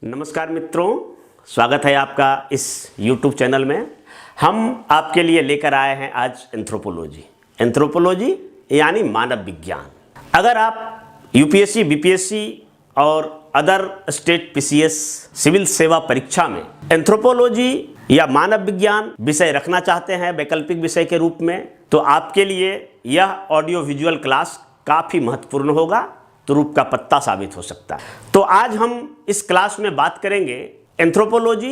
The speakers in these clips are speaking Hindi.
नमस्कार मित्रों, स्वागत है आपका इस YouTube चैनल में। हम आपके लिए लेकर आए हैं आज एंथ्रोपोलॉजी यानी मानव विज्ञान। अगर आप यूपीएससी, बीपीएससी और अदर स्टेट पीसीएस सिविल सेवा परीक्षा में एंथ्रोपोलॉजी या मानव विज्ञान विषय रखना चाहते हैं वैकल्पिक विषय के रूप में, तो आपके लिए यह ऑडियो विजुअल क्लास काफ़ी महत्वपूर्ण होगा, तुरुप का पत्ता साबित हो सकता है। तो आज हम इस क्लास में बात करेंगे एंथ्रोपोलॉजी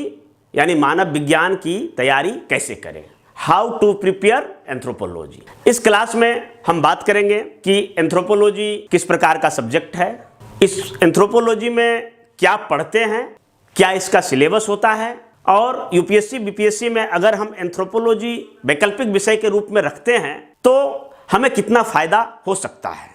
यानी मानव विज्ञान की तैयारी कैसे करें, हाउ टू प्रिपेयर एंथ्रोपोलॉजी। इस क्लास में हम बात करेंगे कि एंथ्रोपोलॉजी किस प्रकार का सब्जेक्ट है, इस एंथ्रोपोलॉजी में क्या पढ़ते हैं, क्या इसका सिलेबस होता है, और यूपीएससी बीपीएससी में अगर हम एंथ्रोपोलॉजी वैकल्पिक विषय के रूप में रखते हैं तो हमें कितना फायदा हो सकता है।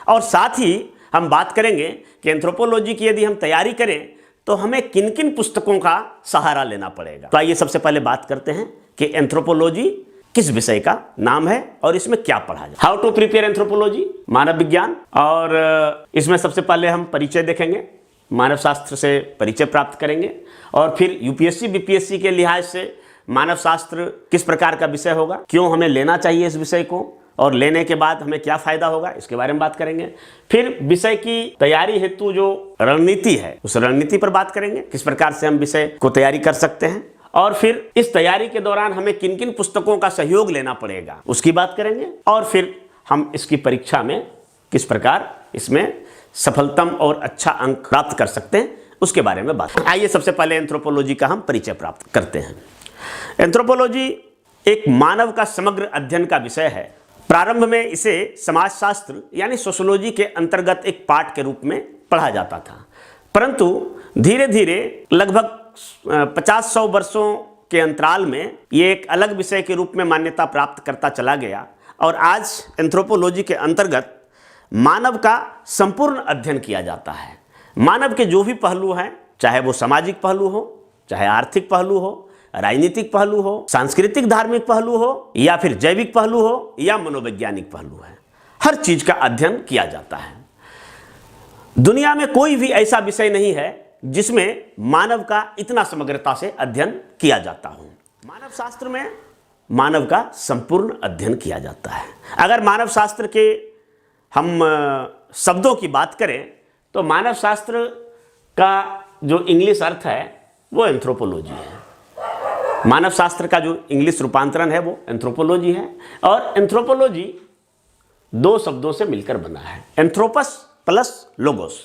और साथ ही हम बात करेंगे कि एंथ्रोपोलॉजी की यदि हम तैयारी करें तो हमें किन किन पुस्तकों का सहारा लेना पड़ेगा। तो आइए सबसे पहले बात करते हैं कि एंथ्रोपोलॉजी किस विषय का नाम है और इसमें क्या पढ़ा जाए। हाउ टू प्रिपेयर एंथ्रोपोलॉजी, मानव विज्ञान। और इसमें सबसे पहले हम परिचय देखेंगे, मानव शास्त्र से परिचय प्राप्त करेंगे, और फिर यूपीएससी बीपीएससी के लिहाज से मानव शास्त्र किस प्रकार का विषय होगा, क्यों हमें लेना चाहिए इस विषय को, और लेने के बाद हमें क्या फायदा होगा, इसके बारे में बात करेंगे। फिर विषय की तैयारी हेतु जो रणनीति है उस रणनीति पर बात करेंगे, किस प्रकार से हम विषय को तैयारी कर सकते हैं, और फिर इस तैयारी के दौरान हमें किन किन पुस्तकों का सहयोग लेना पड़ेगा उसकी बात करेंगे, और फिर हम इसकी परीक्षा में किस प्रकार इसमें सफलतम और अच्छा अंक प्राप्त कर सकते हैं उसके बारे में बात। आइए सबसे पहले एंथ्रोपोलॉजी का हम परिचय प्राप्त करते हैं। एंथ्रोपोलॉजी एक मानव का समग्र अध्ययन का विषय है। प्रारंभ में इसे समाजशास्त्र यानी सोशियोलॉजी के अंतर्गत एक पाठ के रूप में पढ़ा जाता था, परंतु धीरे धीरे लगभग 50-100 वर्षों के अंतराल में ये एक अलग विषय के रूप में मान्यता प्राप्त करता चला गया, और आज एंथ्रोपोलॉजी के अंतर्गत मानव का संपूर्ण अध्ययन किया जाता है। मानव के जो भी पहलू हैं, चाहे वो सामाजिक पहलू हो, चाहे आर्थिक पहलू हो, राजनीतिक पहलू हो, सांस्कृतिक धार्मिक पहलू हो, या फिर जैविक पहलू हो, या मनोवैज्ञानिक पहलू है, हर चीज का अध्ययन किया जाता है। दुनिया में कोई भी ऐसा विषय नहीं है जिसमें मानव का इतना समग्रता से अध्ययन किया जाता हो। मानव शास्त्र में मानव का संपूर्ण अध्ययन किया जाता है। अगर मानव शास्त्र के हम शब्दों की बात करें तो मानव शास्त्र का जो इंग्लिश अर्थ है वो एंथ्रोपोलॉजी है। मानव शास्त्र का जो इंग्लिश रूपांतरण है वो एंथ्रोपोलॉजी है, और एंथ्रोपोलॉजी दो शब्दों से मिलकर बना है, एंथ्रोपस प्लस लोगोस।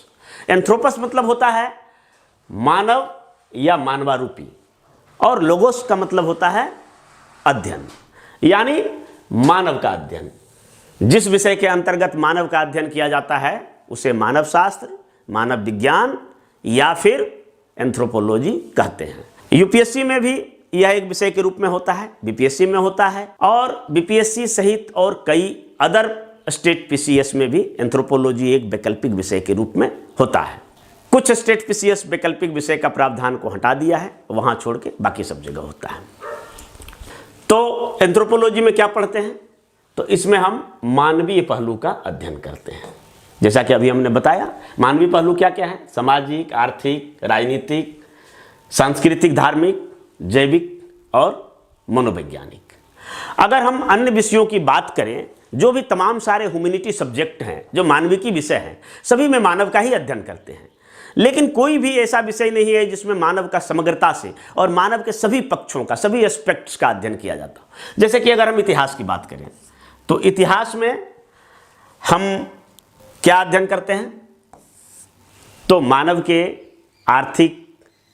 एंथ्रोपस मतलब होता है मानव या मानवारूपी, और लोगोस का मतलब होता है अध्ययन, यानी मानव का अध्ययन। जिस विषय के अंतर्गत मानव का अध्ययन किया जाता है उसे मानव शास्त्र, मानव विज्ञान या फिर एंथ्रोपोलॉजी कहते हैं। यूपीएससी में भी यह एक विषय के रूप में होता है, बीपीएससी में होता है, और बीपीएससी सहित और कई अदर स्टेट पीसीएस में भी एंथ्रोपोलॉजी एक वैकल्पिक विषय के रूप में होता है। कुछ स्टेट पीसीएस वैकल्पिक विषय का प्रावधान को हटा दिया है, वहां छोड़ के बाकी सब जगह होता है। तो एंथ्रोपोलॉजी में क्या पढ़ते हैं, तो इसमें हम मानवीय पहलू का अध्ययन करते हैं। जैसा कि अभी हमने बताया, मानवीय पहलू क्या क्या है, सामाजिक, आर्थिक, राजनीतिक, सांस्कृतिक, धार्मिक, जैविक और मनोवैज्ञानिक। अगर हम अन्य विषयों की बात करें, जो भी तमाम सारे ह्यूमैनिटी सब्जेक्ट हैं, जो मानविकी विषय हैं, सभी में मानव का ही अध्ययन करते हैं, लेकिन कोई भी ऐसा विषय नहीं है जिसमें मानव का समग्रता से और मानव के सभी पक्षों का, सभी एस्पेक्ट्स का अध्ययन किया जाता हो। जैसे कि अगर हम इतिहास की बात करें तो इतिहास में हम क्या अध्ययन करते हैं, तो मानव के आर्थिक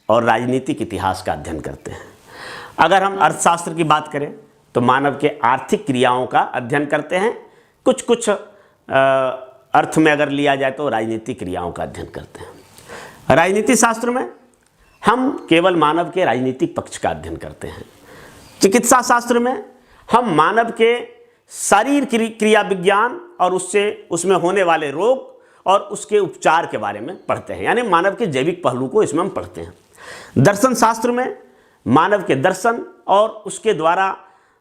और राजनीतिक इतिहास का अध्ययन करते हैं। अगर हम अर्थशास्त्र की बात करें तो मानव के आर्थिक क्रियाओं का अध्ययन करते हैं। कुछ अर्थ में अगर लिया जाए तो राजनीतिक क्रियाओं का अध्ययन करते हैं। राजनीति शास्त्र में हम केवल मानव के राजनीतिक पक्ष का अध्ययन करते हैं। चिकित्सा शास्त्र में हम मानव के शरीर क्रिया विज्ञान और उसमें होने वाले रोग और उसके उपचार के बारे में पढ़ते हैं, यानी मानव के जैविक पहलू को इसमें हम पढ़ते हैं। दर्शन शास्त्र में मानव के दर्शन और उसके द्वारा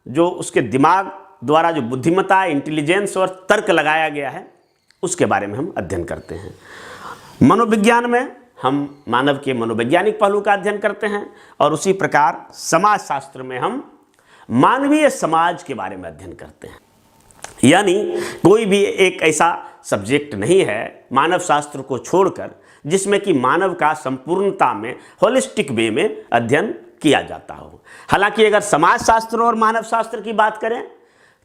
जो उसके दिमाग द्वारा जो बुद्धिमत्ता, इंटेलिजेंस और तर्क लगाया गया है उसके बारे में हम अध्ययन करते हैं। मनोविज्ञान में हम मानव के मनोवैज्ञानिक पहलू का अध्ययन करते हैं और उसी प्रकार समाज शास्त्र में हम मानवीय समाज के बारे में अध्ययन करते हैं। यानी कोई भी एक ऐसा सब्जेक्ट नहीं है मानव शास्त्र को छोड़कर जिसमें कि मानव का संपूर्णता में होलिस्टिक वे में अध्ययन किया जाता हो। हालांकि अगर समाज शास्त्र और मानव शास्त्र की बात करें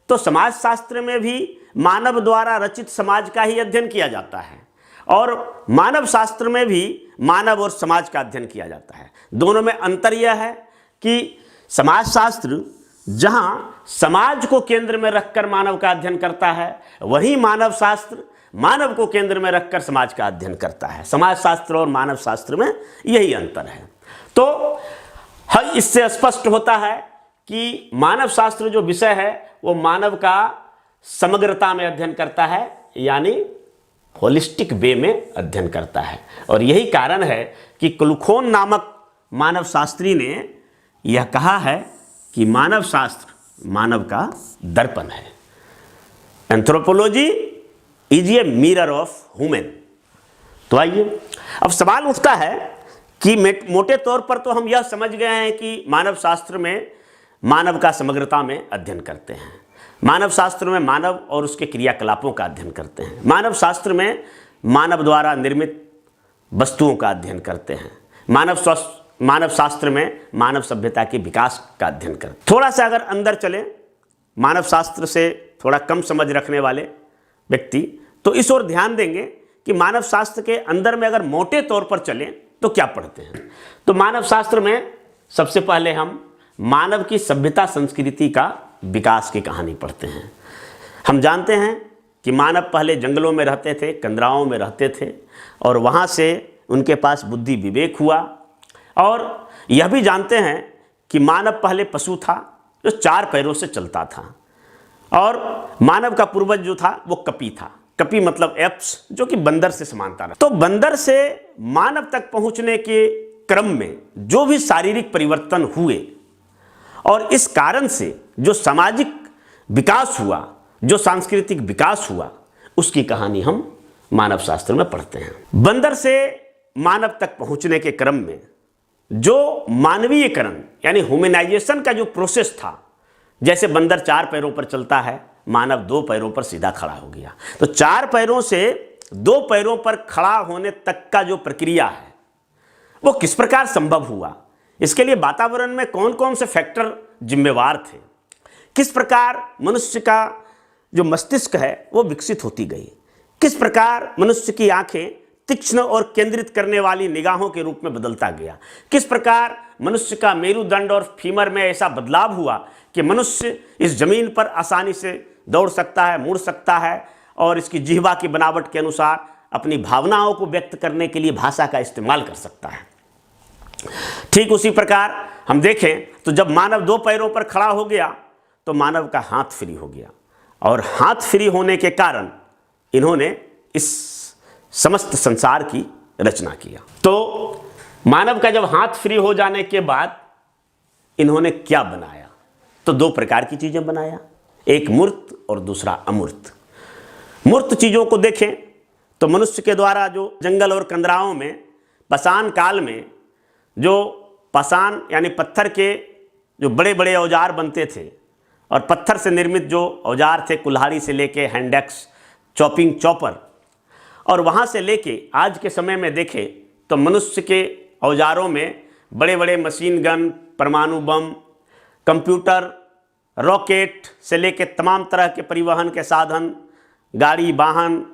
तो समाज शास्त्र में भी मानव द्वारा रचित समाज का ही अध्ययन किया जाता है और मानव शास्त्र में भी मानव और समाज का अध्ययन किया जाता है। दोनों में अंतर यह है कि समाज शास्त्र जहां समाज को केंद्र में रखकर मानव का अध्ययन करता है, वहीं मानव शास्त्र मानव को केंद्र में रखकर समाज का अध्ययन करता है। समाज शास्त्र और मानव शास्त्र में यही अंतर है। तो इससे स्पष्ट होता है कि मानव शास्त्र जो विषय है वो मानव का समग्रता में अध्ययन करता है, यानी होलिस्टिक वे में अध्ययन करता है। और यही कारण है कि क्लुखोन नामक मानव शास्त्री ने यह कहा है कि मानव शास्त्र मानव का दर्पण है। Anthropology is a mirror of human. तो आइए अब सवाल उठता है कि मोटे तौर पर तो हम यह समझ गए हैं कि मानव शास्त्र में मानव का समग्रता में अध्ययन करते हैं, मानव शास्त्र में मानव और उसके क्रियाकलापों का अध्ययन करते हैं, मानव शास्त्र में मानव द्वारा निर्मित वस्तुओं का अध्ययन करते हैं, मानव शास्त्र में मानव सभ्यता के विकास का अध्ययन करते हैं। थोड़ा सा अगर अंदर चले मानव शास्त्र से थोड़ा कम समझ रखने वाले व्यक्ति तो इस ओर ध्यान देंगे कि मानव शास्त्र के अंदर में अगर मोटे तौर पर चलें तो क्या पढ़ते हैं। तो मानव शास्त्र में सबसे पहले हम मानव की सभ्यता संस्कृति का विकास की कहानी पढ़ते हैं। हम जानते हैं कि मानव पहले जंगलों में रहते थे, कंदराओं में रहते थे और वहाँ से उनके पास बुद्धि विवेक हुआ। और यह भी जानते हैं कि मानव पहले पशु था जो 4 पैरों से चलता था और मानव का पूर्वज जो था वो कपी था। कपी मतलब एप्स, जो कि बंदर से समानता रहा। तो बंदर से मानव तक पहुंचने के क्रम में जो भी शारीरिक परिवर्तन हुए और इस कारण से जो सामाजिक विकास हुआ, जो सांस्कृतिक विकास हुआ, उसकी कहानी हम मानव शास्त्र में पढ़ते हैं। बंदर से मानव तक पहुंचने के क्रम में जो मानवीयकरण यानी ह्यूमनाइजेशन का जो प्रोसेस था, जैसे बंदर 4 पैरों पर चलता है, मानव 2 पैरों पर सीधा खड़ा हो गया। तो 4 पैरों से 2 पैरों पर खड़ा होने तक का जो प्रक्रिया है वो किस प्रकार संभव हुआ, इसके लिए वातावरण में कौन कौन से फैक्टर जिम्मेवार थे, किस प्रकार मनुष्य का जो मस्तिष्क है वो विकसित होती गई, किस प्रकार मनुष्य की आंखें तीक्ष्ण और केंद्रित करने वाली निगाहों के रूप में बदलता गया, किस प्रकार मनुष्य का मेरुदंड और फीमर में ऐसा बदलाव हुआ कि मनुष्य इस जमीन पर आसानी से दौड़ सकता है, मुड़ सकता है और इसकी जिह्वा की बनावट के अनुसार अपनी भावनाओं को व्यक्त करने के लिए भाषा का इस्तेमाल कर सकता है। ठीक उसी प्रकार हम देखें तो जब मानव 2 पैरों पर खड़ा हो गया तो मानव का हाथ फ्री हो गया और हाथ फ्री होने के कारण इन्होंने इस समस्त संसार की रचना किया। तो मानव का जब हाथ फ्री हो जाने के बाद इन्होंने क्या बनाया, तो 2 प्रकार की चीजें बनाया, एक मूर्त और दूसरा अमूर्त। मूर्त चीजों को देखें तो मनुष्य के द्वारा जो जंगल और कंदराओं में पाषाण काल में जो पाषाण यानी पत्थर के जो बड़े बड़े औजार बनते थे और पत्थर से निर्मित जो औजार थे, कुल्हाड़ी से लेके हैंडेक्स, चॉपिंग चॉपर, और वहाँ से लेके आज के समय में देखें तो मनुष्य के औजारों में बड़े बड़े मशीन गन, परमाणु बम, कंप्यूटर, रॉकेट से लेके तमाम तरह के परिवहन के साधन, गाड़ी, वाहन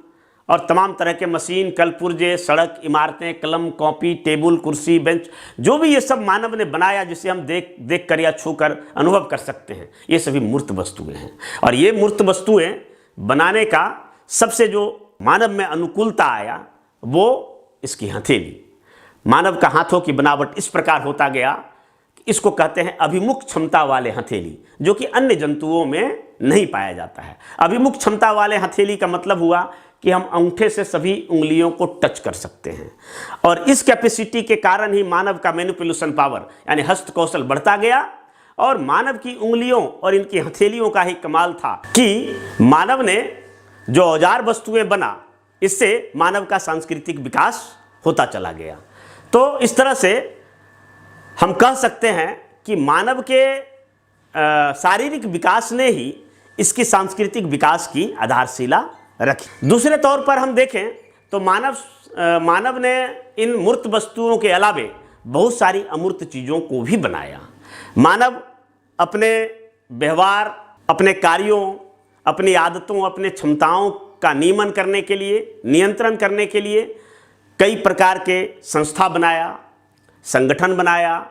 और तमाम तरह के मशीन, कलपुर्जे, सड़क, इमारतें, कलम, कॉपी, टेबल, कुर्सी, बेंच, जो भी ये सब मानव ने बनाया जिसे हम देख कर या छू कर अनुभव कर सकते हैं, ये सभी मूर्त वस्तुएं हैं। और ये मूर्त वस्तुएं बनाने का सबसे जो मानव में अनुकूलता आया वो इसकी हथेली। मानव का हाथों की बनावट इस प्रकार होता गया कि इसको कहते हैं अभिमुख क्षमता वाले हथेली, जो कि अन्य जंतुओं में नहीं पाया जाता है। अभिमुख क्षमता वाले हथेली का मतलब हुआ कि हम अंगूठे से सभी उंगलियों को टच कर सकते हैं और इस कैपेसिटी के कारण ही मानव का मैनिपुलेशन पावर यानी हस्त कौशल बढ़ता गया। और मानव की उंगलियों और इनकी हथेलियों का ही कमाल था कि मानव ने जो औजार वस्तुएं बना, इससे मानव का सांस्कृतिक विकास होता चला गया। तो इस तरह से हम कह सकते हैं कि मानव के शारीरिक विकास ने ही इसकी सांस्कृतिक विकास की आधारशिला रखी। दूसरे तौर पर हम देखें तो मानव ने इन मूर्त वस्तुओं के अलावे बहुत सारी अमूर्त चीज़ों को भी बनाया। मानव अपने व्यवहार, अपने कार्यों, अपनी आदतों, अपने क्षमताओं का नियमन करने के लिए, नियंत्रण करने के लिए कई प्रकार के संस्था बनाया, संगठन बनाया,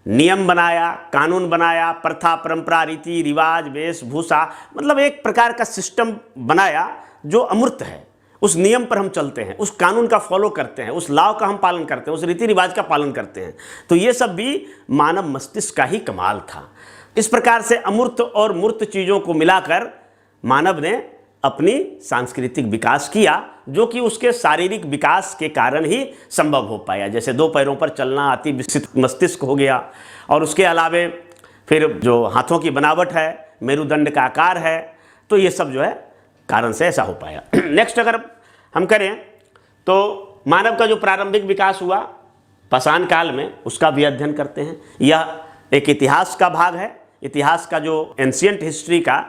नियम बनाया, कानून बनाया, प्रथा, परंपरा, रीति रिवाज, वेशभूषा, मतलब एक प्रकार का सिस्टम बनाया जो अमूर्त है। उस नियम पर हम चलते हैं, उस कानून का फॉलो करते हैं, उस लॉ का हम पालन करते हैं, उस रीति रिवाज का पालन करते हैं। तो ये सब भी मानव मस्तिष्क का ही कमाल था। इस प्रकार से अमूर्त और मूर्त चीज़ों को मिलाकर मानव ने अपनी सांस्कृतिक विकास किया, जो कि उसके शारीरिक विकास के कारण ही संभव हो पाया। जैसे 2 पैरों पर चलना, अति विकसित मस्तिष्क हो गया, और उसके अलावे फिर जो हाथों की बनावट है, मेरुदंड का आकार है, तो ये सब जो है कारण से ऐसा हो पाया। नेक्स्ट अगर हम करें तो मानव का जो प्रारंभिक विकास हुआ पाषाण काल में, उसका भी अध्ययन करते हैं। यह एक इतिहास का भाग है। इतिहास का जो एंशियंट हिस्ट्री का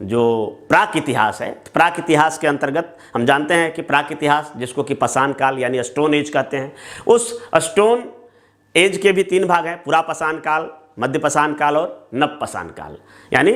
जो प्राक इतिहास है, प्राक इतिहास के अंतर्गत हम जानते हैं कि प्राक इतिहास, जिसको कि पाषाण काल यानी स्टोन एज कहते हैं, उस स्टोन एज के भी 3 भाग हैं, पुरा पाषाण काल, मध्य पाषाण काल और नव पाषाण काल, यानी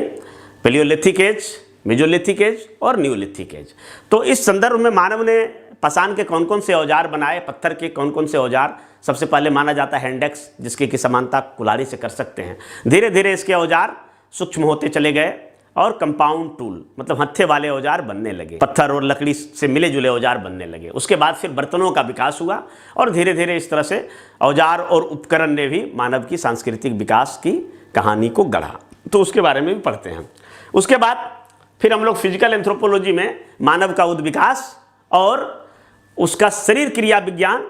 पेलियोलिथिक एज, मेजोलिथिक एज और न्यूलिथिक एज। तो इस संदर्भ में मानव ने पाषाण के कौन कौन से औजार बनाए, पत्थर के कौन कौन से औजार, सबसे पहले माना जाता है हैंडेक्स, जिसकी की समानता कुल्हाड़ी से कर सकते हैं। धीरे धीरे इसके औजार सूक्ष्म होते चले गए और कंपाउंड टूल, मतलब हत्थे वाले औजार बनने लगे, पत्थर और लकड़ी से मिले जुले औजार बनने लगे। उसके बाद फिर बर्तनों का विकास हुआ, और धीरे धीरे इस तरह से औजार और उपकरण ने भी मानव की सांस्कृतिक विकास की कहानी को गढ़ा। तो उसके बारे में भी पढ़ते हैं। उसके बाद फिर हम लोग फिजिकल एंथ्रोपोलॉजी में मानव का उद्विकास और उसका शरीर क्रिया विज्ञान,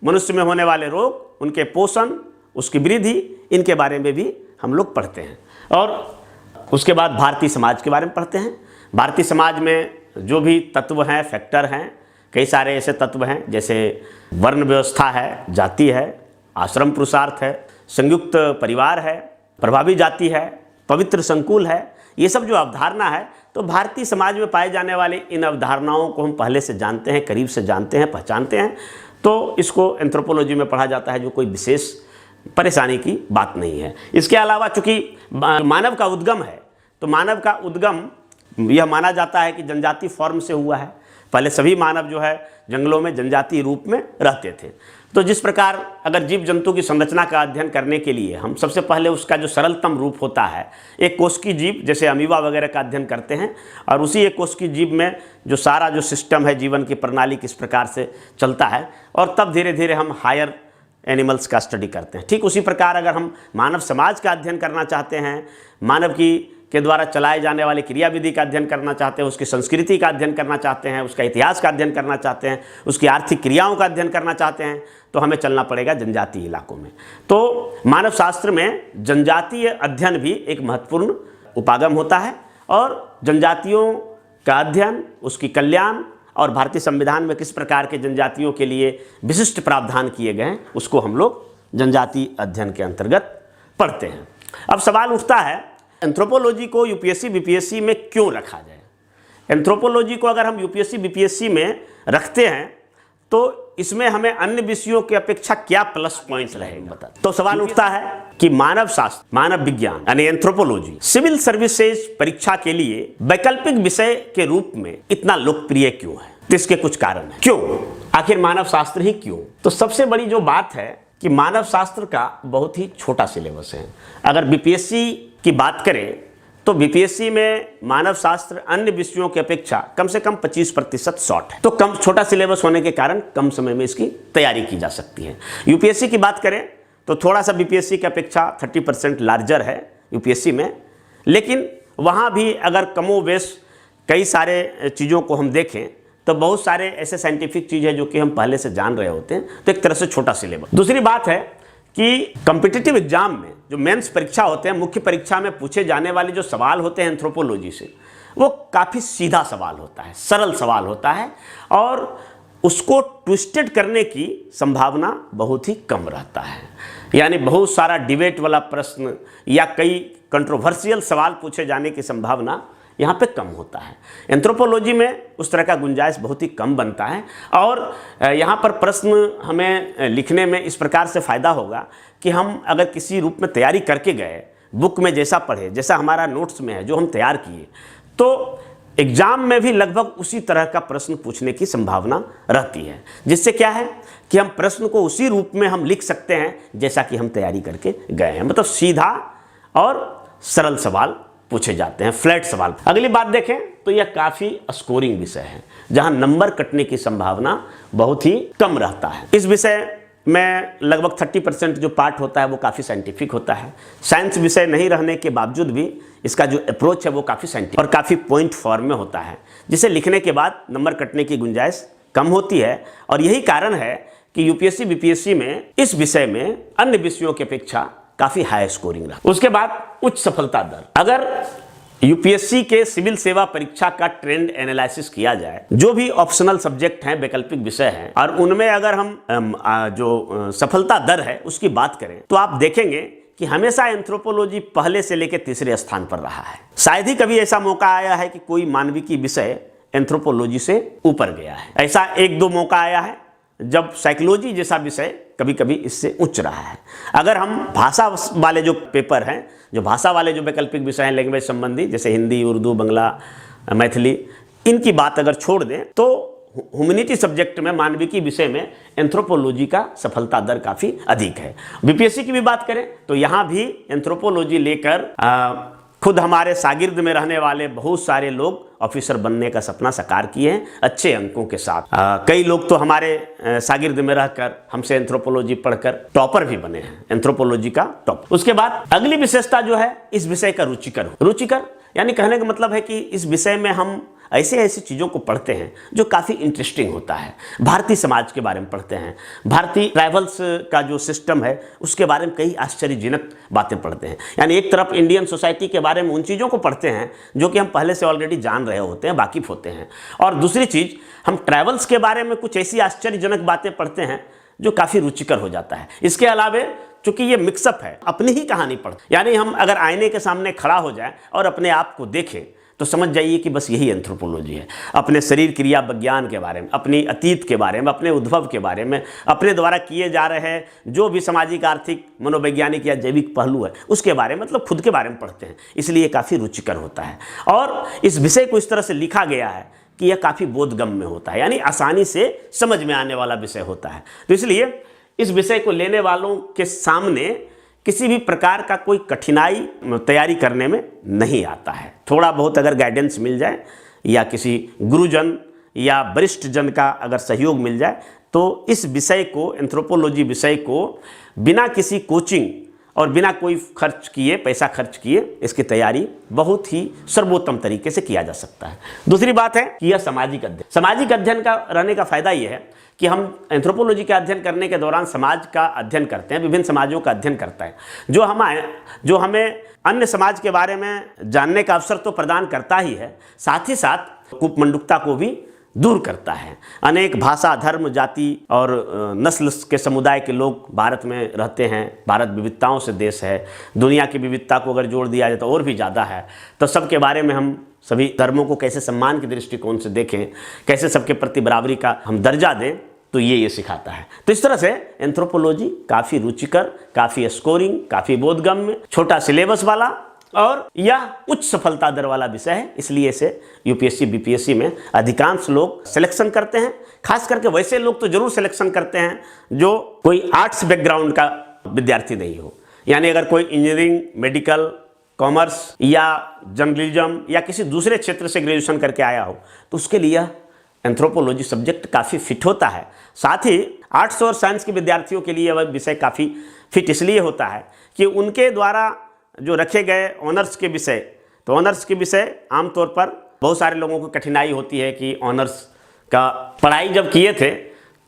मनुष्य में होने वाले रोग, उनके पोषण, उसकी वृद्धि, इनके बारे में भी हम लोग पढ़ते हैं। और उसके बाद भारतीय समाज के बारे में पढ़ते हैं। भारतीय समाज में जो भी तत्व हैं, फैक्टर हैं, कई सारे ऐसे तत्व हैं, जैसे वर्ण व्यवस्था है, जाति है, आश्रम पुरुषार्थ है, संयुक्त परिवार है, प्रभावी जाति है, पवित्र संकुल है। ये सब जो अवधारणा है, तो भारतीय समाज में पाए जाने वाली इन अवधारणाओं को हम पहले से जानते हैं, करीब से जानते हैं, पहचानते हैं। तो इसको एंथ्रोपोलॉजी में पढ़ा जाता है, जो कोई विशेष परेशानी की बात नहीं है। इसके अलावा चूंकि मानव का उद्गम है, तो मानव का उद्गम यह माना जाता है कि जनजातीय फॉर्म से हुआ है। पहले सभी मानव जो है जंगलों में जनजातीय रूप में रहते थे। तो जिस प्रकार अगर जीव जंतु की संरचना का अध्ययन करने के लिए हम सबसे पहले उसका जो सरलतम रूप होता है, एक कोशिकीय जीव जैसे अमीबा वगैरह का अध्ययन करते हैं, और उसी एक कोशिकीय जीव में जो सारा जो सिस्टम है, जीवन की प्रणाली किस प्रकार से चलता है, और तब धीरे धीरे हम हायर एनिमल्स का स्टडी करते हैं। ठीक उसी प्रकार अगर हम मानव समाज का अध्ययन करना चाहते हैं, मानव के द्वारा चलाए जाने वाले क्रियाविधि का अध्ययन करना चाहते हैं, उसकी संस्कृति का अध्ययन करना चाहते हैं, उसका इतिहास का अध्ययन करना चाहते हैं, उसकी आर्थिक क्रियाओं का अध्ययन करना चाहते हैं, तो हमें चलना पड़ेगा जनजातीय इलाकों में। तो मानव शास्त्र में जनजातीय अध्ययन भी एक महत्वपूर्ण उपागम होता है, और जनजातियों का अध्ययन, उसकी कल्याण, और भारतीय संविधान में किस प्रकार के जनजातियों के लिए विशिष्ट प्रावधान किए गए हैं, उसको हम लोग जनजातीय अध्ययन के अंतर्गत पढ़ते हैं। अब सवाल उठता है, एंथ्रोपोलॉजी को यूपीएससी बीपीएससी में क्यों रखा जाए? एंथ्रोपोलॉजी को अगर हम यूपीएससी बीपीएससी में रखते हैं, तो इसमें हमें अन्य विषयों की अपेक्षा क्या प्लस पॉइंट्स रहेंगे, बता। तो सवाल उठता है कि मानव शास्त्र, मानव विज्ञान यानी एंथ्रोपोलॉजी सिविल सर्विसेज परीक्षा के लिए वैकल्पिक विषय के रूप में इतना लोकप्रिय क्यों है? तो इसके कुछ कारण है। क्यों, आखिर मानव शास्त्र ही क्यों? तो सबसे बड़ी जो बात है कि मानव शास्त्र का बहुत ही छोटा सिलेबस है। अगर बीपीएससी की बात करें तो बीपीएससी में मानव शास्त्र अन्य विषयों की अपेक्षा कम से कम 25% शॉर्ट है। तो कम छोटा सिलेबस होने के कारण कम समय में इसकी तैयारी की जा सकती है। यूपीएससी की बात करें तो थोड़ा सा बीपीएससी की अपेक्षा 30% लार्जर है यूपीएससी में, लेकिन वहाँ भी अगर कमोवेश कई सारे चीज़ों को हम देखें तो बहुत सारे ऐसे साइंटिफिक चीज़ है जो कि हम पहले से जान रहे होते हैं, तो एक तरह से छोटा सिलेबस। दूसरी बात है कि कॉम्पिटिटिव एग्जाम में जो मेंस परीक्षा होते हैं, मुख्य परीक्षा में पूछे जाने वाले जो सवाल होते हैं एंथ्रोपोलॉजी से, वो काफ़ी सीधा सवाल होता है, सरल सवाल होता है, और उसको ट्विस्टेड करने की संभावना बहुत ही कम रहता है। यानी बहुत सारा डिबेट वाला प्रश्न या कई कंट्रोवर्शियल सवाल पूछे जाने की संभावना यहाँ पे कम होता है। एंथ्रोपोलॉजी में उस तरह का गुंजाइश बहुत ही कम बनता है। और यहाँ पर प्रश्न हमें लिखने में इस प्रकार से फ़ायदा होगा कि हम अगर किसी रूप में तैयारी करके गए, बुक में जैसा पढ़े, जैसा हमारा नोट्स में है, जो हम तैयार किए, तो एग्जाम में भी लगभग उसी तरह का प्रश्न पूछने की संभावना रहती है। जिससे क्या है कि हम प्रश्न को उसी रूप में हम लिख सकते हैं जैसा कि हम तैयारी करके गए हैं। मतलब सीधा और सरल सवाल पूछे जाते हैं, फ्लैट सवाल। अगली बात देखें तो यह काफ़ी स्कोरिंग विषय है, जहां नंबर कटने की संभावना बहुत ही कम रहता है। इस विषय में लगभग 30% जो पार्ट होता है वो काफ़ी साइंटिफिक होता है। साइंस विषय नहीं रहने के बावजूद भी इसका जो अप्रोच है वो काफ़ी साइंटिफिक और काफ़ी पॉइंट फॉर्म में होता है, जिसे लिखने के बाद नंबर कटने की गुंजाइश कम होती है। और यही कारण है कि यूपीएससी बीपीएससी में इस विषय में अन्य विषयों की अपेक्षा काफ़ी हाई स्कोरिंग रहा। उसके बाद उच्च सफलता दर। अगर यूपीएससी के सिविल सेवा परीक्षा का ट्रेंड एनालिसिस किया जाए, जो भी ऑप्शनल सब्जेक्ट हैं, वैकल्पिक विषय हैं, और उनमें अगर हम जो सफलता दर है उसकी बात करें, तो आप देखेंगे कि हमेशा एंथ्रोपोलॉजी पहले से लेकर तीसरे स्थान पर रहा है। शायद ही कभी ऐसा मौका आया है कि कोई मानविकी विषय एंथ्रोपोलॉजी से ऊपर गया है। ऐसा एक दो मौका आया है जब साइकोलॉजी जैसा विषय कभी कभी इससे उच्च रहा है। अगर हम भाषा वाले जो पेपर हैं, जो भाषा वाले जो वैकल्पिक विषय हैं लैंग्वेज संबंधी, जैसे हिंदी, उर्दू, बंगला, मैथिली, इनकी बात अगर छोड़ दें तो ह्यूमैनिटी सब्जेक्ट में, मानविकी विषय में एंथ्रोपोलॉजी का सफलता दर काफ़ी अधिक है। बीपीएससी की भी बात करें तो यहाँ भी एंथ्रोपोलॉजी लेकर खुद हमारे शागिर्द में रहने वाले बहुत सारे लोग ऑफिसर बनने का सपना साकार किए हैं अच्छे अंकों के साथ। कई लोग तो हमारे शागिर्द में रहकर हमसे एंथ्रोपोलॉजी पढ़कर टॉपर भी बने हैं, एंथ्रोपोलॉजी का टॉप। उसके बाद अगली विशेषता जो है, इस विषय का रुचिकर हो। रुचिकर यानी कहने का मतलब है कि इस विषय में हम ऐसे ऐसी चीज़ों को पढ़ते हैं जो काफ़ी इंटरेस्टिंग होता है। भारतीय समाज के बारे में पढ़ते हैं, भारतीय ट्राइबल्स का जो सिस्टम है उसके बारे में कई आश्चर्यजनक बातें पढ़ते हैं। यानी एक तरफ इंडियन सोसाइटी के बारे में उन चीज़ों को पढ़ते हैं जो कि हम पहले से ऑलरेडी जान रहे होते हैं, वाकिफ होते हैं, और दूसरी चीज़ हम ट्राइबल्स के बारे में कुछ ऐसी आश्चर्यजनक बातें पढ़ते हैं जो काफ़ी रुचिकर हो जाता है। इसके अलावा चूंकि ये मिक्सअप है, अपनी ही कहानी पढ़ते, यानी हम अगर आईने के सामने खड़ा हो जाए और अपने आप को देखें तो समझ जाइए कि बस यही एंथ्रोपोलॉजी है। अपने शरीर क्रिया विज्ञान के बारे में, अपनी अतीत के बारे में, अपने उद्भव के बारे में, अपने द्वारा किए जा रहे हैं जो भी सामाजिक, आर्थिक, मनोवैज्ञानिक या जैविक पहलू है उसके बारे में, मतलब खुद के बारे में पढ़ते हैं। इसलिए काफ़ी रुचिकर होता है और इस विषय को इस तरह से लिखा गया है कि यह काफ़ी बोधगम्य होता है, यानी आसानी से समझ में आने वाला विषय होता है। तो इसलिए इस विषय को लेने वालों के सामने किसी भी प्रकार का कोई कठिनाई तैयारी करने में नहीं आता है। थोड़ा बहुत अगर गाइडेंस मिल जाए या किसी गुरुजन या वरिष्ठ जन का अगर सहयोग मिल जाए तो इस विषय को, एंथ्रोपोलॉजी विषय को बिना किसी कोचिंग और बिना कोई खर्च किए, पैसा खर्च किए, इसकी तैयारी बहुत ही सर्वोत्तम तरीके से किया जा सकता है। दूसरी बात है कि यह सामाजिक अध्ययन, सामाजिक अध्ययन का रहने का फायदा यह है कि हम एंथ्रोपोलॉजी का अध्ययन करने के दौरान समाज का अध्ययन करते हैं, विभिन्न समाजों का अध्ययन करता है, जो हमें अन्य समाज के बारे में जानने का अवसर तो प्रदान करता ही है, साथ ही साथ कूपमंडुकता को भी दूर करता है। अनेक भाषा, धर्म, जाति और नस्ल के समुदाय के लोग भारत में रहते हैं। भारत विविधताओं से देश है। दुनिया की विविधता को अगर जोड़ दिया जाए तो और भी ज़्यादा है। तो सबके बारे में हम सभी धर्मों को कैसे सम्मान के दृष्टिकोण से देखें, कैसे सबके प्रति बराबरी का हम दर्जा दें, तो ये सिखाता है। तो इस तरह से एंथ्रोपोलॉजी काफ़ी रुचिकर, काफ़ी स्कोरिंग, काफ़ी बोधगम्य, छोटा सिलेबस वाला और यह उच्च सफलता दर वाला विषय है। इसलिए इसे यूपीएससी बीपीएससी में अधिकांश लोग सिलेक्शन करते हैं। खास करके वैसे लोग तो जरूर सिलेक्शन करते हैं जो कोई आर्ट्स बैकग्राउंड का विद्यार्थी नहीं हो। यानी अगर कोई इंजीनियरिंग, मेडिकल, कॉमर्स या जर्नलिज्म या किसी दूसरे क्षेत्र से ग्रेजुएशन करके आया हो तो उसके लिए एंथ्रोपोलॉजी सब्जेक्ट काफ़ी फिट होता है। साथ ही आर्ट्स और साइंस के विद्यार्थियों के लिए वह विषय काफ़ी फिट इसलिए होता है कि उनके द्वारा जो रखे गए ऑनर्स के विषय, तो ऑनर्स के विषय आमतौर पर बहुत सारे लोगों को कठिनाई होती है कि ऑनर्स का पढ़ाई जब किए थे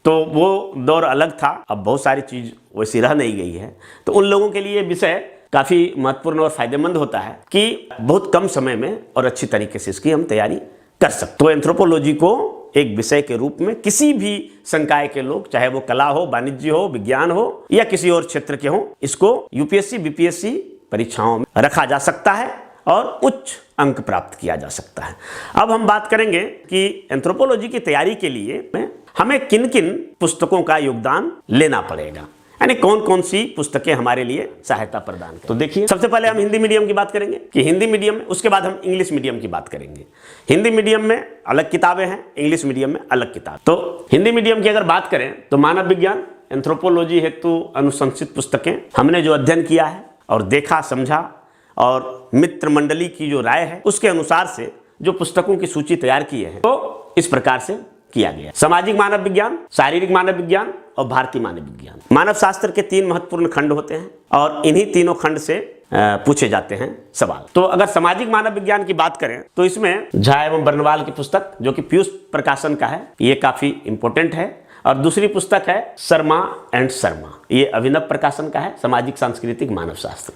तो वो दौर अलग था, अब बहुत सारी चीज़ वैसी रह नहीं गई है। तो उन लोगों के लिए विषय काफ़ी महत्वपूर्ण और फायदेमंद होता है कि बहुत कम समय में और अच्छी तरीके से इसकी हम तैयारी कर सकते। तो एंथ्रोपोलॉजी को एक विषय के रूप में किसी भी संकाय के लोग, चाहे वो कला हो, वाणिज्य हो, विज्ञान हो या किसी और क्षेत्र के हो, इसको यूपीएससी बीपीएससी परीक्षाओं में रखा जा सकता है और उच्च अंक प्राप्त किया जा सकता है। अब हम बात करेंगे कि एंथ्रोपोलॉजी की तैयारी के लिए हमें किन किन पुस्तकों का योगदान लेना पड़ेगा, यानी कौन कौन सी पुस्तकें हमारे लिए सहायता प्रदान करें। तो देखिए, सबसे पहले हम हिंदी मीडियम की बात करेंगे कि हिंदी मीडियम में, उसके बाद हम इंग्लिश मीडियम की बात करेंगे। हिंदी मीडियम में अलग किताबें हैं, इंग्लिश मीडियम में अलग किताब। तो हिंदी मीडियम की अगर बात करें तो मानव विज्ञान, एंथ्रोपोलॉजी हेतु अनुशंसित पुस्तकें, हमने जो अध्ययन किया है और देखा समझा और मित्र मंडली की जो राय है उसके अनुसार से जो पुस्तकों की सूची तैयार की है तो इस प्रकार से किया गया। सामाजिक मानव विज्ञान, शारीरिक मानव विज्ञान और भारतीय मानव विज्ञान। मानव शास्त्र के 3 महत्वपूर्ण खंड होते हैं और इन्हीं तीनों खंड से पूछे जाते हैं सवाल। तो अगर सामाजिक मानव विज्ञान की बात करें तो इसमें झा एवं बर्नवाल की पुस्तक, जो कि पीयूष प्रकाशन का है, ये काफी इंपॉर्टेंट है। और दूसरी पुस्तक है शर्मा एंड शर्मा, ये अभिनव प्रकाशन का है, सामाजिक सांस्कृतिक मानव शास्त्र।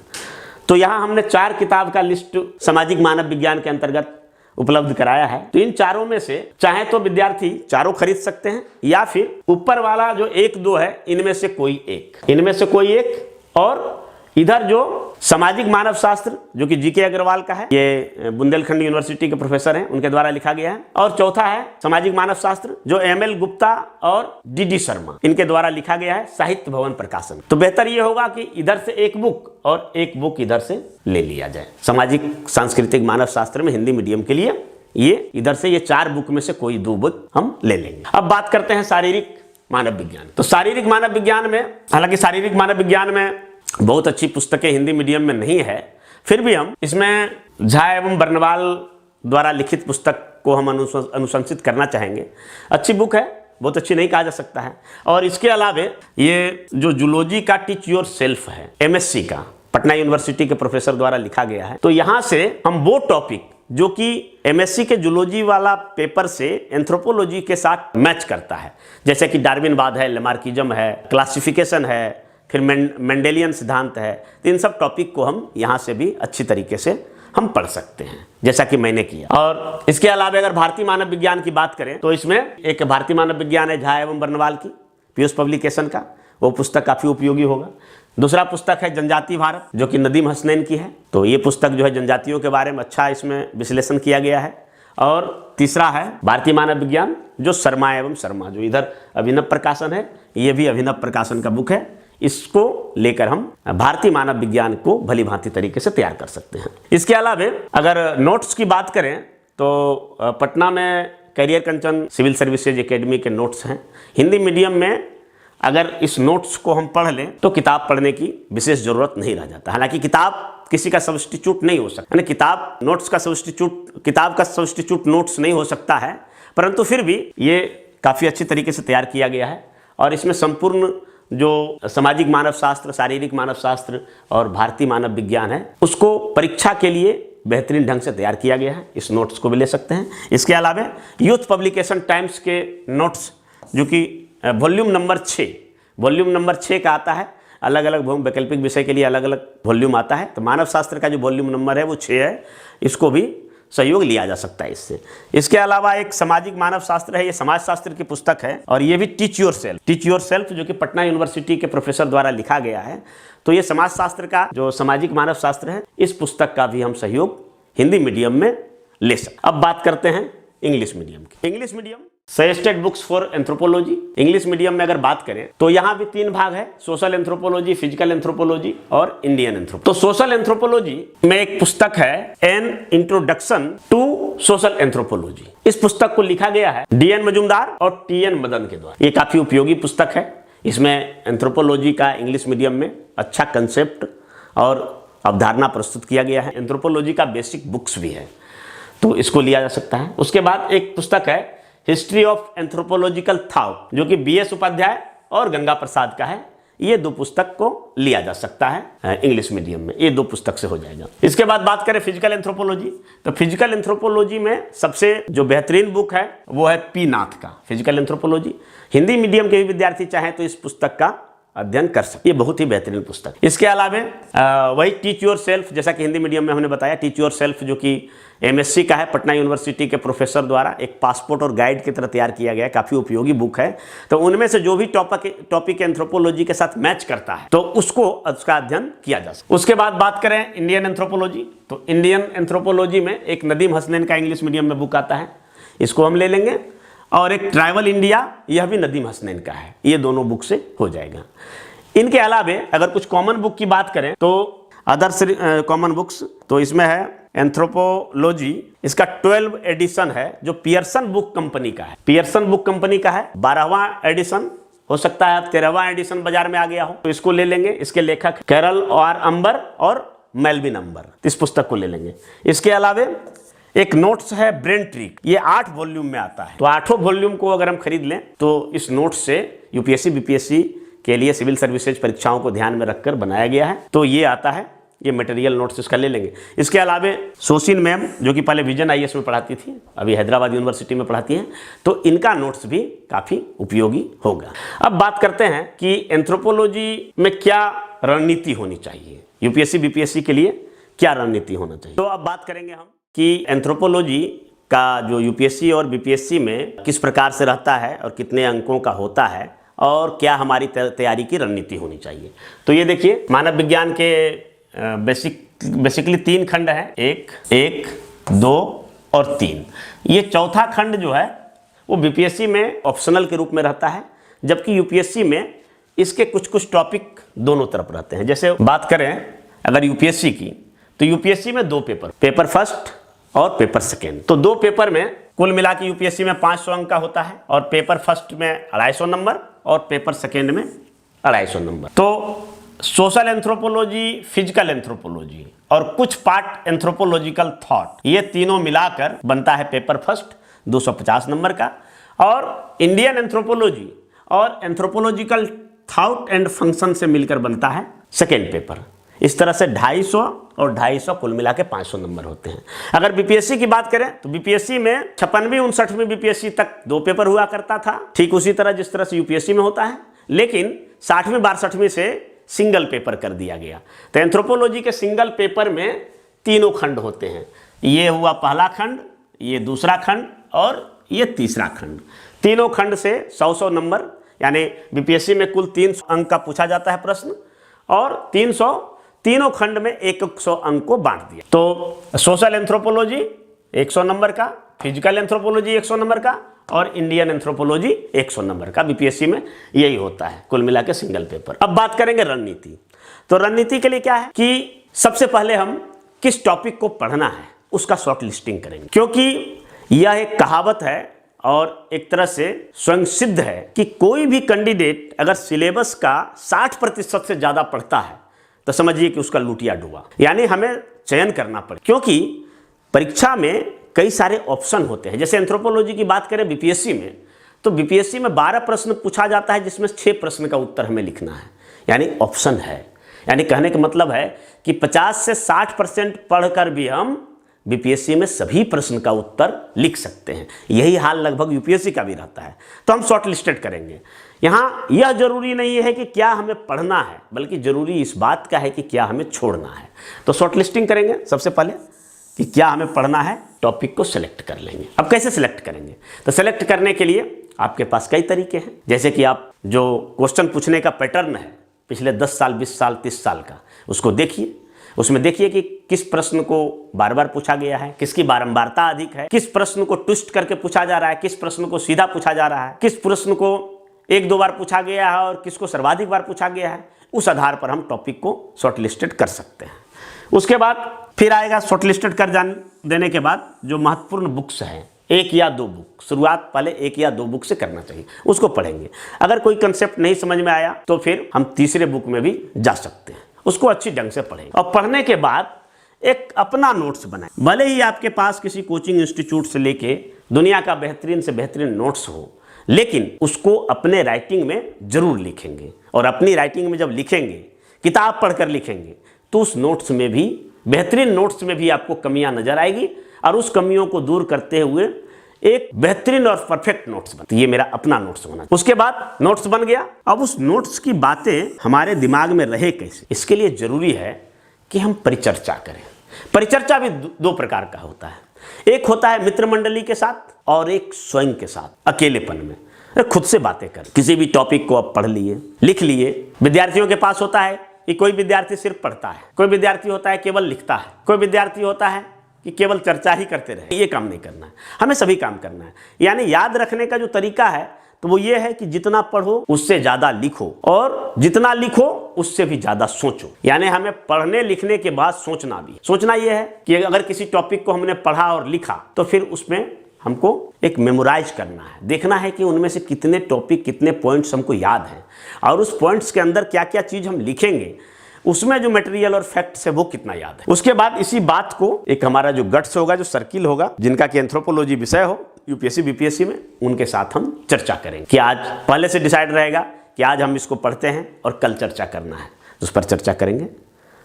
तो यहाँ हमने 4 किताब का लिस्ट सामाजिक मानव विज्ञान के अंतर्गत उपलब्ध कराया है। तो इन चारों में से चाहे तो विद्यार्थी चारों खरीद सकते हैं या फिर ऊपर वाला जो 1-2 है इनमें से कोई एक, और इधर जो सामाजिक मानव शास्त्र जो कि जीके अग्रवाल का है, ये बुंदेलखंड यूनिवर्सिटी के प्रोफेसर हैं, उनके द्वारा लिखा गया है। और चौथा है सामाजिक मानव शास्त्र जो एमएल गुप्ता और डीडी शर्मा, इनके द्वारा लिखा गया है, साहित्य भवन प्रकाशन। तो बेहतर ये होगा कि इधर से एक बुक और एक बुक इधर से ले लिया जाए। सामाजिक सांस्कृतिक मानव शास्त्र में हिंदी मीडियम के लिए ये इधर से ये 4 बुक में से कोई 2 बुक हम ले लेंगे। अब बात करते हैं शारीरिक मानव विज्ञान। तो शारीरिक मानव विज्ञान में, हालांकि शारीरिक मानव विज्ञान में बहुत अच्छी पुस्तकें हिंदी मीडियम में नहीं है, फिर भी हम इसमें झा एवं बर्नवाल द्वारा लिखित पुस्तक को हम अनुशंसित करना चाहेंगे। अच्छी बुक है, बहुत अच्छी नहीं कहा जा सकता है। और इसके अलावे ये जो जूलॉजी का टीच योर सेल्फ है, एमएससी का, पटना यूनिवर्सिटी के प्रोफेसर द्वारा लिखा गया है। तो यहाँ से हम वो टॉपिक जो कि एमएससी के जूलॉजी वाला पेपर से एंथ्रोपोलॉजी के साथ मैच करता है, जैसे कि डार्विनवाद है, लेमार्किज्म है, क्लासिफिकेशन है, फिर मेंडेलियन सिद्धांत है, तो इन सब टॉपिक को हम यहाँ से भी अच्छी तरीके से हम पढ़ सकते हैं, जैसा कि मैंने किया। और इसके अलावा अगर भारतीय मानव विज्ञान की बात करें तो इसमें एक भारतीय मानव विज्ञान है झा एवं बर्नवाल की, पीयूष पब्लिकेशन का, वो पुस्तक काफ़ी उपयोगी होगा। दूसरा पुस्तक है जनजातीय भारत जो कि नदीम हसनैन की है, तो ये पुस्तक जो है जनजातियों के बारे में अच्छा इसमें विश्लेषण किया गया है। और तीसरा है भारतीय मानव विज्ञान जो शर्मा एवं शर्मा, जो इधर अभिनव प्रकाशन है, ये भी अभिनव प्रकाशन का बुक है। इसको लेकर हम भारतीय मानव विज्ञान को भली भांति तरीके से तैयार कर सकते हैं। इसके अलावा अगर नोट्स की बात करें तो पटना में करियर कंचन सिविल सर्विसेज एकेडमी के नोट्स हैं। हिंदी मीडियम में अगर इस नोट्स को हम पढ़ लें तो किताब पढ़ने की विशेष जरूरत नहीं रह जाता। हालांकि किताब किसी का सब्स्टिट्यूट नहीं हो सकता, यानी किताब नोट्स का सब्स्टिट्यूट, किताब का सब्स्टिट्यूट नोट्स नहीं हो सकता है, परंतु फिर भी ये काफ़ी अच्छी तरीके से तैयार किया गया है। और इसमें संपूर्ण जो सामाजिक मानव शास्त्र, शारीरिक मानव शास्त्र और भारतीय मानव विज्ञान है उसको परीक्षा के लिए बेहतरीन ढंग से तैयार किया गया है। इस नोट्स को भी ले सकते हैं। इसके अलावा यूथ पब्लिकेशन टाइम्स के नोट्स जो कि वॉल्यूम नंबर 6 का आता है, अलग अलग वैकल्पिक विषय के लिए अलग अलग वॉल्यूम आता है। तो मानव शास्त्र का जो वॉल्यूम नंबर है वो 6 है, इसको भी सहयोग लिया जा सकता है इससे। इसके अलावा एक सामाजिक मानव शास्त्र है, ये समाज शास्त्र की पुस्तक है और ये भी टीच योर सेल्फ जो कि पटना यूनिवर्सिटी के प्रोफेसर द्वारा लिखा गया है। तो ये समाज शास्त्र का जो सामाजिक मानव शास्त्र है, इस पुस्तक का भी हम सहयोग हिंदी मीडियम में ले सकते। अब बात करते हैं इंग्लिश मीडियम की। English medium suggested books for anthropology. English medium में अगर बात करें तो यहाँ भी 3 भाग है, सोशल एंथ्रोपोलॉजी, फिजिकल एंथ्रोपोलॉजी और इंडियन एंथ्रोपोलॉजी। तो सोशल एंथ्रोपोलॉजी में एक पुस्तक है an introduction to social anthropology. इस पुस्तक को लिखा गया है डीएन मजुमदार और टीएन मदन के द्वारा। ये काफी उपयोगी पुस्तक है। इसमें एंथ्रोपोलॉजी का इंग्लिश मीडियम में अच्छा कंसेप्ट और अवधारणा प्रस्तुत किया गया है। एंथ्रोपोलॉजी का बेसिक बुक्स भी है, तो इसको लिया जा सकता है। उसके बाद एक पुस्तक है हिस्ट्री ऑफ एंथ्रोपोलॉजिकल थॉट जो कि बीएस उपाध्याय और गंगा प्रसाद का है। ये 2 पुस्तक को लिया जा सकता है इंग्लिश मीडियम में, ये 2 पुस्तक से हो जाएगा। इसके बाद बात करें फिजिकल एंथ्रोपोलॉजी, तो फिजिकल एंथ्रोपोलॉजी में सबसे जो बेहतरीन बुक है वो है पी नाथ का फिजिकल एंथ्रोपोलॉजी। हिंदी मीडियम के भी विद्यार्थी चाहें तो इस पुस्तक का अध्ययन कर सकते। ये बहुत ही बेहतरीन पुस्तक। इसके अलावा वही टीच योर सेल्फ, जैसा कि हिंदी मीडियम में हमने बताया, टीच योर सेल्फ जो कि MSc का है, पटना यूनिवर्सिटी के प्रोफेसर द्वारा एक पासपोर्ट और गाइड की तरह तैयार किया गया है, काफ़ी उपयोगी बुक है। तो उनमें से जो भी टॉपिक एंथ्रोपोलॉजी के साथ मैच करता है तो उसका अध्ययन किया जा सकता है। उसके बाद बात करें इंडियन एंथ्रोपोलॉजी, तो इंडियन एंथ्रोपोलॉजी में एक नदीम हसनैन का इंग्लिश मीडियम में बुक आता है, इसको हम ले लेंगे। और एक ट्राइबल इंडिया, यह भी नदीम हसनैन का है, ये दोनों बुक से हो जाएगा। इनके अलावे अगर कुछ कॉमन बुक की बात करें तो अदर्स कॉमन बुक्स, तो इसमें है एंथ्रोपोलॉजी, इसका 12 एडिशन है जो पियर्सन बुक कंपनी का है। पियर्सन बुक कंपनी का है, 12वां एडिशन, हो सकता है अब 13वां एडिशन बाजार में आ गया हो, तो इसको ले लेंगे। इसके लेखक कैरल आर अंबर और मेल्विन अंबर, इस पुस्तक को ले लेंगे। इसके अलावे एक नोट्स है ब्रेन ट्रिक, ये 8 वॉल्यूम में आता है, तो 8 वॉल्यूम को अगर हम खरीद लें तो इस नोट्स से UPSC BPSC के लिए सिविल सर्विसेज परीक्षाओं को ध्यान में रखकर बनाया गया है, तो ये आता है, ये मटेरियल नोट्स इसका ले लेंगे। इसके अलावे सोशिन मैम जो कि पहले विजन IAS में पढ़ाती थी, अभी हैदराबाद यूनिवर्सिटी में पढ़ाती हैं, तो इनका नोट्स भी काफ़ी उपयोगी होगा। अब बात करते हैं कि एंथ्रोपोलॉजी में क्या रणनीति होनी चाहिए, UPSC BPSC के लिए क्या रणनीति होना चाहिए। तो अब बात करेंगे हम कि एंथ्रोपोलॉजी का जो UPSC और BPSC में किस प्रकार से रहता है और कितने अंकों का होता है और क्या हमारी तैयारी की रणनीति होनी चाहिए। तो ये देखिए, मानव विज्ञान के बेसिकली 3 खंड हैं, 1, 2 और 3। ये चौथा खंड जो है वो BPSC में ऑप्शनल के रूप में रहता है, जबकि UPSC में इसके कुछ टॉपिक दोनों तरफ रहते हैं। जैसे बात करें अगर UPSC की, तो UPSC में 2 पेपर फर्स्ट और पेपर सेकेंड, तो 2 पेपर में कुल मिला के UPSC में 500 अंक का होता है, और पेपर फर्स्ट में 250 नंबर और पेपर सेकेंड में 250 नंबर। तो सोशल एंथ्रोपोलॉजी, फिजिकल एंथ्रोपोलॉजी और कुछ पार्ट एंथ्रोपोलॉजिकल थॉट, ये तीनों मिलाकर बनता है पेपर फर्स्ट 250 नंबर का, और इंडियन एंथ्रोपोलॉजी और एंथ्रोपोलॉजिकल थॉट एंड फंक्शन से मिलकर बनता है सेकेंड पेपर। इस तरह से 250 और 250 कुल मिला के 500 नंबर होते हैं। अगर BPSC की बात करें तो BPSC में 56वीं 59वीं BPSC तक 2 पेपर हुआ करता था, ठीक उसी तरह जिस तरह से UPSC में होता है, लेकिन 60वीं 62वीं से सिंगल पेपर कर दिया गया। तो एंथ्रोपोलॉजी के सिंगल पेपर में 3 खंड होते हैं, ये हुआ पहला खंड, ये दूसरा खंड और ये तीसरा खंड। 3 खंड से 100 नंबर, यानी BPSC में कुल 300 अंक का पूछा जाता है प्रश्न, और 300 खंड में 100 अंक को बांट दिया। तो सोशल एंथ्रोपोलॉजी 100 नंबर का, फिजिकल एंथ्रोपोलॉजी 100 नंबर का और इंडियन एंथ्रोपोलॉजी 100 नंबर का। BPSC में यही होता है, कुल मिला के सिंगल पेपर। अब बात करेंगे रणनीति। तो रणनीति के लिए क्या है कि सबसे पहले हम किस टॉपिक को पढ़ना है उसका शॉर्ट लिस्टिंग करेंगे, क्योंकि यह एक कहावत है और एक तरह से स्वयं सिद्ध है कि कोई भी कैंडिडेट अगर सिलेबस का 60% से ज्यादा पढ़ता है तो समझिए कि उसका लूटिया डुबा। यानी हमें चयन करना पड़े, क्योंकि परीक्षा में कई सारे ऑप्शन होते हैं। जैसे एंथ्रोपोलॉजी की बात करें BPSC में, तो BPSC में 12 प्रश्न पूछा जाता है, जिसमें 6 प्रश्न का उत्तर हमें लिखना है, यानी ऑप्शन है। यानी कहने का मतलब है कि 50 से 60% पढ़कर भी हम BPSC में सभी प्रश्न का उत्तर लिख सकते हैं। यही हाल लगभग UPSC का भी रहता है। तो हम शॉर्ट लिस्टेड करेंगे। यहाँ यह जरूरी नहीं है कि क्या हमें पढ़ना है, बल्कि जरूरी इस बात का है कि क्या हमें छोड़ना है। तो शॉर्ट लिस्टिंग करेंगे सबसे पहले कि क्या हमें पढ़ना है, टॉपिक को सिलेक्ट कर लेंगे। अब कैसे सिलेक्ट करेंगे, तो सिलेक्ट करने के लिए आपके पास कई तरीके हैं। जैसे कि आप जो क्वेश्चन पूछने का पैटर्न है पिछले 10 साल 20 साल 30 साल का, उसको देखिए। उसमें देखिए कि किस प्रश्न को बार बार पूछा गया है, किसकी बारंबारता अधिक है, किस प्रश्न को ट्विस्ट करके पूछा जा रहा है, किस प्रश्न को सीधा पूछा जा रहा है, किस प्रश्न को 1-2 बार पूछा गया है और किसको सर्वाधिक बार पूछा गया है। उस आधार पर हम टॉपिक को शॉर्ट लिस्टेड कर सकते हैं। उसके बाद फिर आएगा शॉर्ट लिस्टेड कर देने के बाद जो महत्वपूर्ण बुक्स हैं, 1 या 2 बुक, शुरुआत पहले 1 या 2 बुक से करना चाहिए, उसको पढ़ेंगे। अगर कोई कंसेप्ट नहीं समझ में आया तो फिर हम तीसरे बुक में भी जा सकते हैं, उसको अच्छी ढंग से पढ़ेंगे। और पढ़ने के बाद एक अपना नोट्स बनाएं। भले ही आपके पास किसी कोचिंग इंस्टीट्यूट से लेके दुनिया का बेहतरीन से बेहतरीन नोट्स हो, लेकिन उसको अपने राइटिंग में जरूर लिखेंगे। और अपनी राइटिंग में जब लिखेंगे, किताब पढ़कर लिखेंगे, तो उस नोट्स में भी, बेहतरीन नोट्स में भी आपको कमियां नजर आएगी, और उस कमियों को दूर करते हुए एक बेहतरीन और परफेक्ट नोट्स बन। ये मेरा अपना नोट्स बना। उसके बाद नोट्स बन गया, अब उस नोट्स की बातें हमारे दिमाग में रहे कैसे, इसके लिए जरूरी है कि हम परिचर्चा करें। परिचर्चा भी दो प्रकार का होता है, एक होता है मित्र मंडली के साथ और एक स्वयं के साथ अकेलेपन में खुद से बातें कर। किसी भी टॉपिक को आप पढ़ लिए, लिख लिए। विद्यार्थियों के पास होता है कि कोई विद्यार्थी सिर्फ पढ़ता है, कोई विद्यार्थी होता है केवल लिखता है, कोई विद्यार्थी होता है कि केवल चर्चा ही करते रहे। ये काम नहीं करना है, हमें सभी काम करना है। यानी याद रखने का जो तरीका है तो वो ये है कि जितना पढ़ो उससे ज्यादा लिखो, और जितना लिखो उससे भी ज्यादा सोचो। यानी हमें पढ़ने लिखने के बाद सोचना भी। सोचना ये है कि अगर किसी टॉपिक को हमने पढ़ा और लिखा तो फिर उसमें हमको एक मेमोराइज करना है, देखना है कि उनमें से कितने टॉपिक, कितने पॉइंट्स हमको याद हैं, और उस पॉइंट्स के अंदर क्या क्या चीज हम लिखेंगे, उसमें जो मटेरियल और फैक्ट्स है वो कितना याद है। उसके बाद इसी बात को एक हमारा जो गट्स होगा, जो सर्किल होगा, जिनका कि एंथ्रोपोलॉजी विषय हो यूपीएससी बीपीएससी में, उनके साथ हम चर्चा करेंगे कि आज पहले से डिसाइड रहेगा कि आज हम इसको पढ़ते हैं और कल चर्चा करना है, उस पर चर्चा करेंगे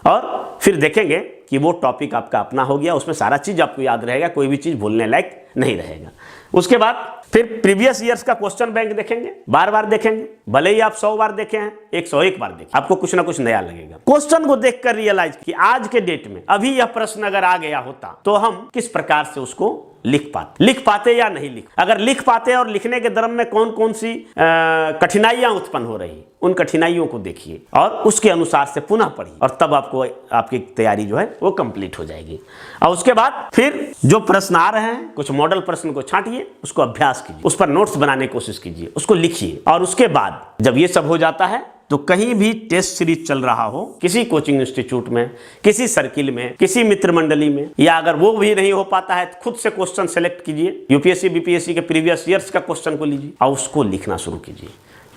और फिर देखेंगे कि वो टॉपिक आपका अपना हो गया, उसमें सारा चीज आपको याद रहेगा, कोई भी चीज भूलने लायक नहीं रहेगा। उसके बाद फिर प्रीवियस ईयर्स का क्वेश्चन बैंक देखेंगे, बार बार देखेंगे, भले ही आप 100 बार देखे हैं, 101 बार देखें, आपको कुछ ना कुछ नया लगेगा। क्वेश्चन को देखकर रियलाइज कि आज के डेट में अभी यह प्रश्न अगर आ गया होता तो हम किस प्रकार से उसको लिख पाते या नहीं लिख। अगर लिख पाते और लिखने के दरम में कौन कौन सी कठिनाइयां उत्पन्न हो रही, उन कठिनाइयों को देखिए और उसके अनुसार से पुनः पढ़िए, और तब आपको आपकी तैयारी जो है वो कंप्लीट हो जाएगी। और उसके बाद फिर जो प्रश्न आ रहे हैं, कुछ मॉडल प्रश्न को छांटिए, उसको अभ्यास कीजिए, उस पर नोट्स बनाने की कोशिश कीजिए, उसको लिखिए। और उसके बाद जब ये सब हो जाता है तो कहीं भी टेस्ट सीरीज चल रहा हो, किसी कोचिंग इंस्टीट्यूट में, किसी सर्किल में, किसी मित्र मंडली में, या अगर वो भी नहीं हो पाता है तो खुद से क्वेश्चन सेलेक्ट कीजिए, यूपीएससी बीपीएससी के प्रीवियस ईयर्स का क्वेश्चन को लीजिए और उसको लिखना शुरू कीजिए,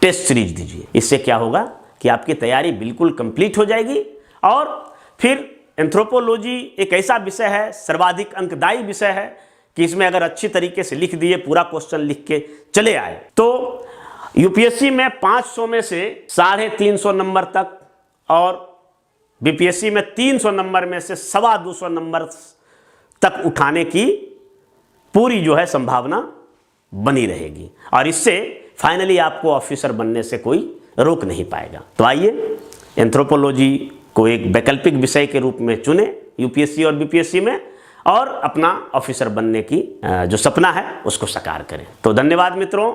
टेस्ट सीरीज दीजिए। इससे क्या होगा कि आपकी तैयारी बिल्कुल कंप्लीट हो जाएगी। और फिर एंथ्रोपोलॉजी एक ऐसा विषय है, सर्वाधिक अंकदायी विषय है कि इसमें अगर अच्छी तरीके से लिख दिए, पूरा क्वेश्चन लिख के चले आए तो यूपीएससी में 500 में से 350 नंबर तक, और बीपीएससी में 300 नंबर में से 225 नंबर तक उठाने की पूरी जो है संभावना बनी रहेगी, और इससे फाइनली आपको ऑफिसर बनने से कोई रोक नहीं पाएगा। तो आइए एंथ्रोपोलॉजी को एक वैकल्पिक विषय के रूप में चुने यूपीएससी और बीपीएससी में, और अपना ऑफिसर बनने की जो सपना है उसको साकार करें। तो धन्यवाद मित्रों।